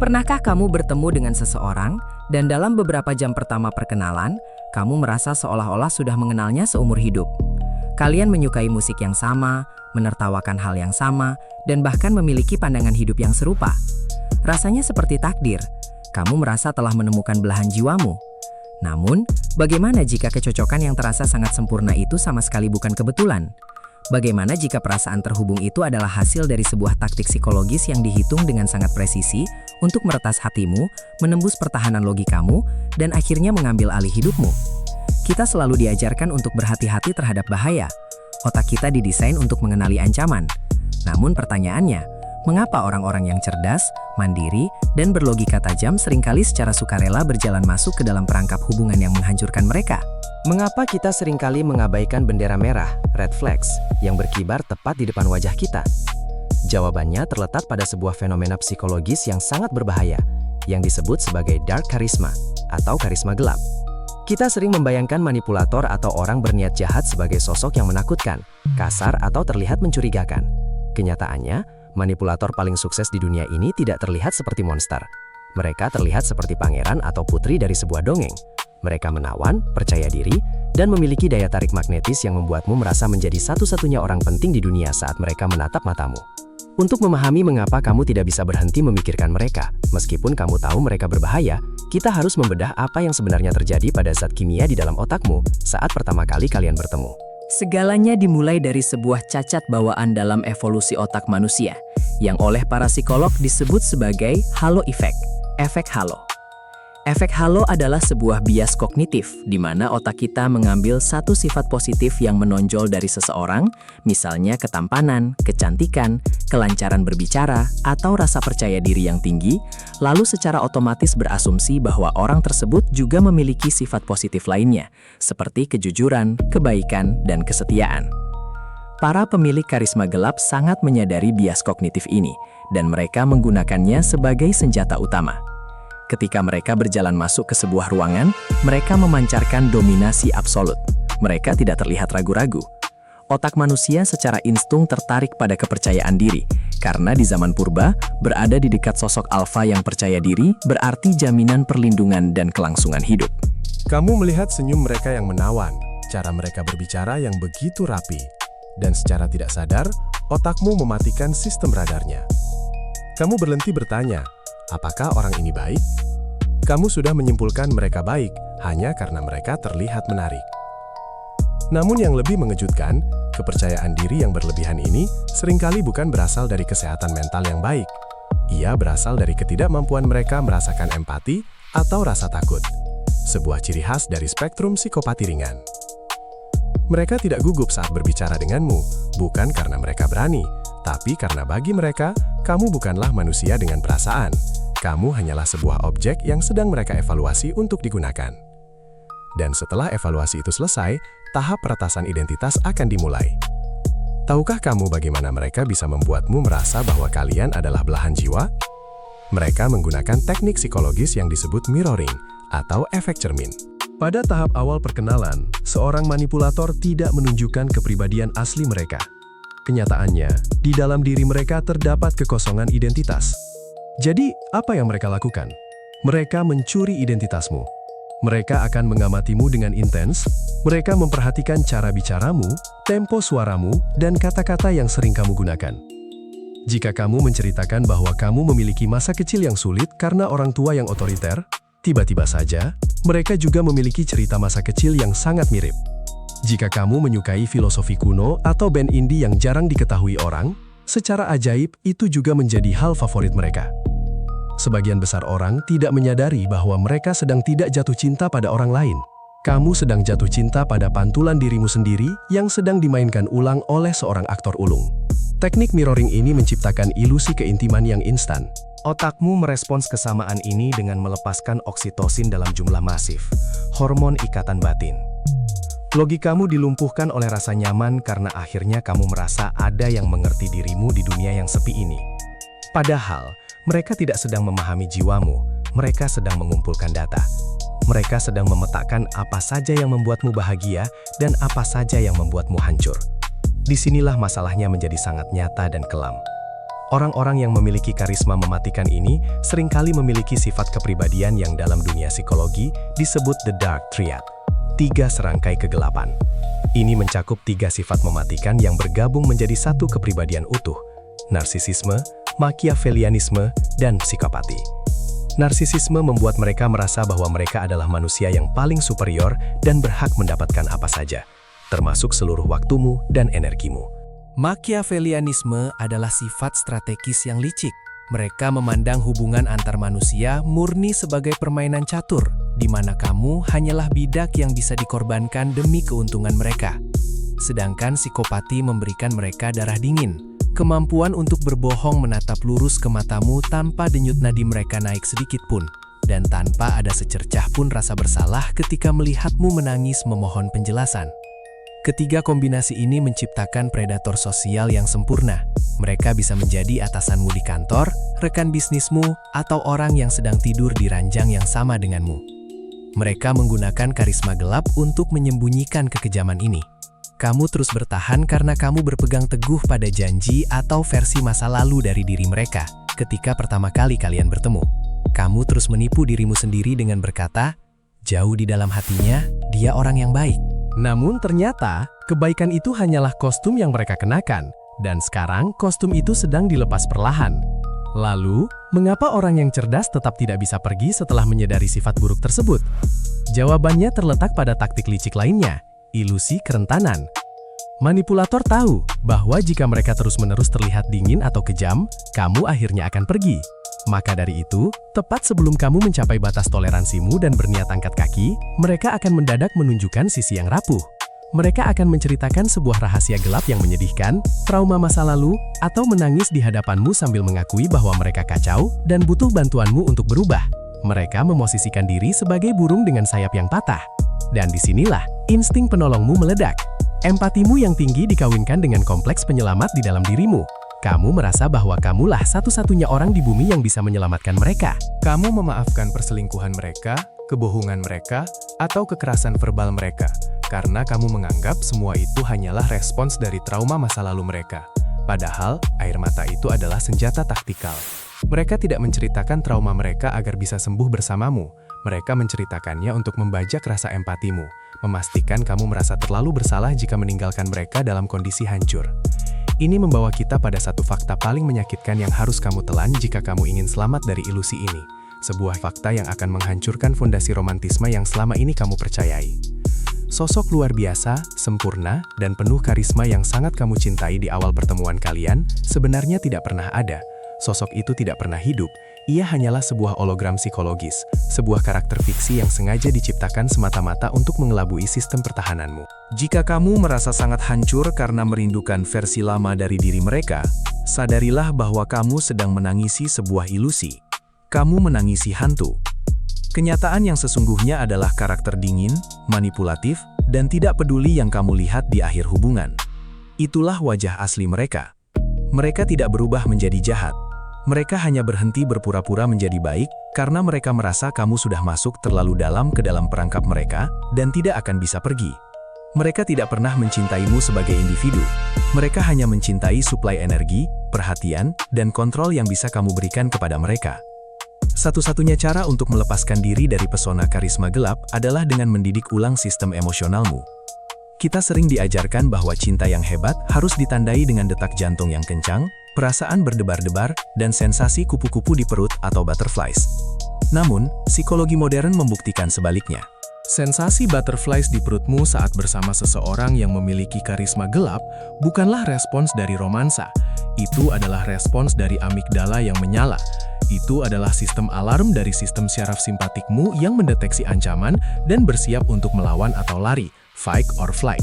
Pernahkah kamu bertemu dengan seseorang dan dalam beberapa jam pertama perkenalan, kamu merasa seolah-olah sudah mengenalnya seumur hidup? Kalian menyukai musik yang sama, menertawakan hal yang sama, dan bahkan memiliki pandangan hidup yang serupa. Rasanya seperti takdir, kamu merasa telah menemukan belahan jiwamu. Namun, bagaimana jika kecocokan yang terasa sangat sempurna itu sama sekali bukan kebetulan? Bagaimana jika perasaan terhubung itu adalah hasil dari sebuah taktik psikologis yang dihitung dengan sangat presisi untuk meretas hatimu, menembus pertahanan logikamu, dan akhirnya mengambil alih hidupmu? Kita selalu diajarkan untuk berhati-hati terhadap bahaya. Otak kita didesain untuk mengenali ancaman. Namun pertanyaannya, mengapa orang-orang yang cerdas, mandiri, dan berlogika tajam seringkali secara sukarela berjalan masuk ke dalam perangkap hubungan yang menghancurkan mereka? Mengapa kita seringkali mengabaikan bendera merah, red flags, yang berkibar tepat di depan wajah kita? Jawabannya terletak pada sebuah fenomena psikologis yang sangat berbahaya, yang disebut sebagai dark charisma, atau karisma gelap. Kita sering membayangkan manipulator atau orang berniat jahat sebagai sosok yang menakutkan, kasar, atau terlihat mencurigakan. Kenyataannya, manipulator paling sukses di dunia ini tidak terlihat seperti monster. Mereka terlihat seperti pangeran atau putri dari sebuah dongeng. Mereka menawan, percaya diri, dan memiliki daya tarik magnetis yang membuatmu merasa menjadi satu-satunya orang penting di dunia saat mereka menatap matamu. Untuk memahami mengapa kamu tidak bisa berhenti memikirkan mereka, meskipun kamu tahu mereka berbahaya, kita harus membedah apa yang sebenarnya terjadi pada zat kimia di dalam otakmu saat pertama kali kalian bertemu. Segalanya dimulai dari sebuah cacat bawaan dalam evolusi otak manusia, yang oleh para psikolog disebut sebagai halo effect, efek halo. Efek halo adalah sebuah bias kognitif, di mana otak kita mengambil satu sifat positif yang menonjol dari seseorang, misalnya ketampanan, kecantikan, kelancaran berbicara, atau rasa percaya diri yang tinggi, lalu secara otomatis berasumsi bahwa orang tersebut juga memiliki sifat positif lainnya, seperti kejujuran, kebaikan, dan kesetiaan. Para pemilik karisma gelap sangat menyadari bias kognitif ini, dan mereka menggunakannya sebagai senjata utama. Ketika mereka berjalan masuk ke sebuah ruangan, mereka memancarkan dominasi absolut. Mereka tidak terlihat ragu-ragu. Otak manusia secara insting tertarik pada kepercayaan diri, karena di zaman purba, berada di dekat sosok alfa yang percaya diri berarti jaminan perlindungan dan kelangsungan hidup. Kamu melihat senyum mereka yang menawan, cara mereka berbicara yang begitu rapi, dan secara tidak sadar, otakmu mematikan sistem radarnya. Kamu berhenti bertanya, apakah orang ini baik? Kamu sudah menyimpulkan mereka baik hanya karena mereka terlihat menarik. Namun yang lebih mengejutkan, kepercayaan diri yang berlebihan ini seringkali bukan berasal dari kesehatan mental yang baik. Ia berasal dari ketidakmampuan mereka merasakan empati atau rasa takut. Sebuah ciri khas dari spektrum psikopati ringan. Mereka tidak gugup saat berbicara denganmu, bukan karena mereka berani, tapi karena bagi mereka, kamu bukanlah manusia dengan perasaan. Kamu hanyalah sebuah objek yang sedang mereka evaluasi untuk digunakan. Dan setelah evaluasi itu selesai, tahap peretasan identitas akan dimulai. Tahukah kamu bagaimana mereka bisa membuatmu merasa bahwa kalian adalah belahan jiwa? Mereka menggunakan teknik psikologis yang disebut mirroring atau efek cermin. Pada tahap awal perkenalan, seorang manipulator tidak menunjukkan kepribadian asli mereka. Kenyataannya, di dalam diri mereka terdapat kekosongan identitas. Jadi, apa yang mereka lakukan? Mereka mencuri identitasmu. Mereka akan mengamatimu dengan intens, mereka memperhatikan cara bicaramu, tempo suaramu, dan kata-kata yang sering kamu gunakan. Jika kamu menceritakan bahwa kamu memiliki masa kecil yang sulit karena orang tua yang otoriter, tiba-tiba saja, mereka juga memiliki cerita masa kecil yang sangat mirip. Jika kamu menyukai filosofi kuno atau band indie yang jarang diketahui orang, secara ajaib itu juga menjadi hal favorit mereka. Sebagian besar orang tidak menyadari bahwa mereka sedang tidak jatuh cinta pada orang lain. Kamu sedang jatuh cinta pada pantulan dirimu sendiri yang sedang dimainkan ulang oleh seorang aktor ulung. Teknik mirroring ini menciptakan ilusi keintiman yang instan. Otakmu merespons kesamaan ini dengan melepaskan oksitosin dalam jumlah masif, hormon ikatan batin. Logikamu dilumpuhkan oleh rasa nyaman karena akhirnya kamu merasa ada yang mengerti dirimu di dunia yang sepi ini. Padahal, mereka tidak sedang memahami jiwamu, mereka sedang mengumpulkan data. Mereka sedang memetakan apa saja yang membuatmu bahagia dan apa saja yang membuatmu hancur. Disinilah masalahnya menjadi sangat nyata dan kelam. Orang-orang yang memiliki karisma mematikan ini seringkali memiliki sifat kepribadian yang dalam dunia psikologi disebut the dark triad, 3 serangkai kegelapan. Ini mencakup 3 sifat mematikan yang bergabung menjadi satu kepribadian utuh: narsisisme, machiavellianisme, dan psikopati. Narsisisme membuat mereka merasa bahwa mereka adalah manusia yang paling superior dan berhak mendapatkan apa saja, termasuk seluruh waktumu dan energimu. Machiavellianisme adalah sifat strategis yang licik. Mereka memandang hubungan antar manusia murni sebagai permainan catur, di mana kamu hanyalah bidak yang bisa dikorbankan demi keuntungan mereka. Sedangkan psikopati memberikan mereka darah dingin, kemampuan untuk berbohong menatap lurus ke matamu tanpa denyut nadi mereka naik sedikit pun, dan tanpa ada secercah pun rasa bersalah ketika melihatmu menangis memohon penjelasan. Ketiga kombinasi ini menciptakan predator sosial yang sempurna. Mereka bisa menjadi atasanmu di kantor, rekan bisnismu, atau orang yang sedang tidur di ranjang yang sama denganmu. Mereka menggunakan karisma gelap untuk menyembunyikan kekejaman ini. Kamu terus bertahan karena kamu berpegang teguh pada janji atau versi masa lalu dari diri mereka ketika pertama kali kalian bertemu. Kamu terus menipu dirimu sendiri dengan berkata, jauh di dalam hatinya, dia orang yang baik. Namun ternyata, kebaikan itu hanyalah kostum yang mereka kenakan, dan sekarang kostum itu sedang dilepas perlahan. Lalu, mengapa orang yang cerdas tetap tidak bisa pergi setelah menyadari sifat buruk tersebut? Jawabannya terletak pada taktik licik lainnya, ilusi kerentanan. Manipulator tahu bahwa jika mereka terus-menerus terlihat dingin atau kejam, kamu akhirnya akan pergi. Maka dari itu, tepat sebelum kamu mencapai batas toleransimu dan berniat angkat kaki, mereka akan mendadak menunjukkan sisi yang rapuh. Mereka akan menceritakan sebuah rahasia gelap yang menyedihkan, trauma masa lalu, atau menangis di hadapanmu sambil mengakui bahwa mereka kacau dan butuh bantuanmu untuk berubah. Mereka memosisikan diri sebagai burung dengan sayap yang patah. Dan disinilah insting penolongmu meledak. Empatimu yang tinggi dikawinkan dengan kompleks penyelamat di dalam dirimu. Kamu merasa bahwa kamulah satu-satunya orang di bumi yang bisa menyelamatkan mereka. Kamu memaafkan perselingkuhan mereka, kebohongan mereka, atau kekerasan verbal mereka, karena kamu menganggap semua itu hanyalah respons dari trauma masa lalu mereka. Padahal, air mata itu adalah senjata taktikal. Mereka tidak menceritakan trauma mereka agar bisa sembuh bersamamu. Mereka menceritakannya untuk membajak rasa empatimu, memastikan kamu merasa terlalu bersalah jika meninggalkan mereka dalam kondisi hancur. Ini membawa kita pada satu fakta paling menyakitkan yang harus kamu telan jika kamu ingin selamat dari ilusi ini. Sebuah fakta yang akan menghancurkan fondasi romantisme yang selama ini kamu percayai. Sosok luar biasa, sempurna, dan penuh karisma yang sangat kamu cintai di awal pertemuan kalian sebenarnya tidak pernah ada. Sosok itu tidak pernah hidup. Ia hanyalah sebuah hologram psikologis, sebuah karakter fiksi yang sengaja diciptakan semata-mata untuk mengelabui sistem pertahananmu. Jika kamu merasa sangat hancur karena merindukan versi lama dari diri mereka, sadarilah bahwa kamu sedang menangisi sebuah ilusi. Kamu menangisi hantu. Kenyataan yang sesungguhnya adalah karakter dingin, manipulatif, dan tidak peduli yang kamu lihat di akhir hubungan. Itulah wajah asli mereka. Mereka tidak berubah menjadi jahat. Mereka hanya berhenti berpura-pura menjadi baik karena mereka merasa kamu sudah masuk terlalu dalam ke dalam perangkap mereka dan tidak akan bisa pergi. Mereka tidak pernah mencintaimu sebagai individu. Mereka hanya mencintai suplai energi, perhatian, dan kontrol yang bisa kamu berikan kepada mereka. Satu-satunya cara untuk melepaskan diri dari pesona karisma gelap adalah dengan mendidik ulang sistem emosionalmu. Kita sering diajarkan bahwa cinta yang hebat harus ditandai dengan detak jantung yang kencang, perasaan berdebar-debar, dan sensasi kupu-kupu di perut atau butterflies. Namun, psikologi modern membuktikan sebaliknya. Sensasi butterflies di perutmu saat bersama seseorang yang memiliki karisma gelap bukanlah respons dari romansa. Itu adalah respons dari amigdala yang menyala. Itu adalah sistem alarm dari sistem syaraf simpatikmu yang mendeteksi ancaman dan bersiap untuk melawan atau lari, fight or flight.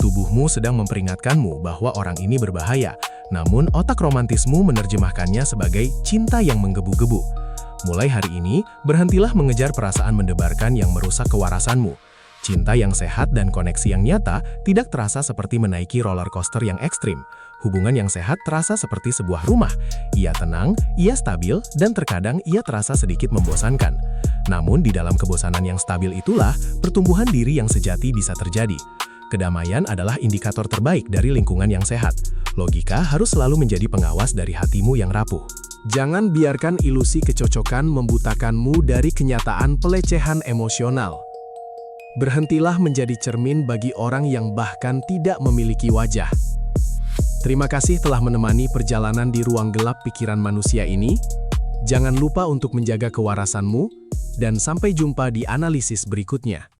Tubuhmu sedang memperingatkanmu bahwa orang ini berbahaya, namun otak romantismu menerjemahkannya sebagai cinta yang menggebu-gebu. Mulai hari ini, berhentilah mengejar perasaan mendebarkan yang merusak kewarasanmu. Cinta yang sehat dan koneksi yang nyata tidak terasa seperti menaiki roller coaster yang ekstrim. Hubungan yang sehat terasa seperti sebuah rumah. Ia tenang, ia stabil, dan terkadang ia terasa sedikit membosankan. Namun di dalam kebosanan yang stabil itulah, pertumbuhan diri yang sejati bisa terjadi. Kedamaian adalah indikator terbaik dari lingkungan yang sehat. Logika harus selalu menjadi pengawas dari hatimu yang rapuh. Jangan biarkan ilusi kecocokan membutakanmu dari kenyataan pelecehan emosional. Berhentilah menjadi cermin bagi orang yang bahkan tidak memiliki wajah. Terima kasih telah menemani perjalanan di ruang gelap pikiran manusia ini. Jangan lupa untuk menjaga kewarasanmu, dan sampai jumpa di analisis berikutnya.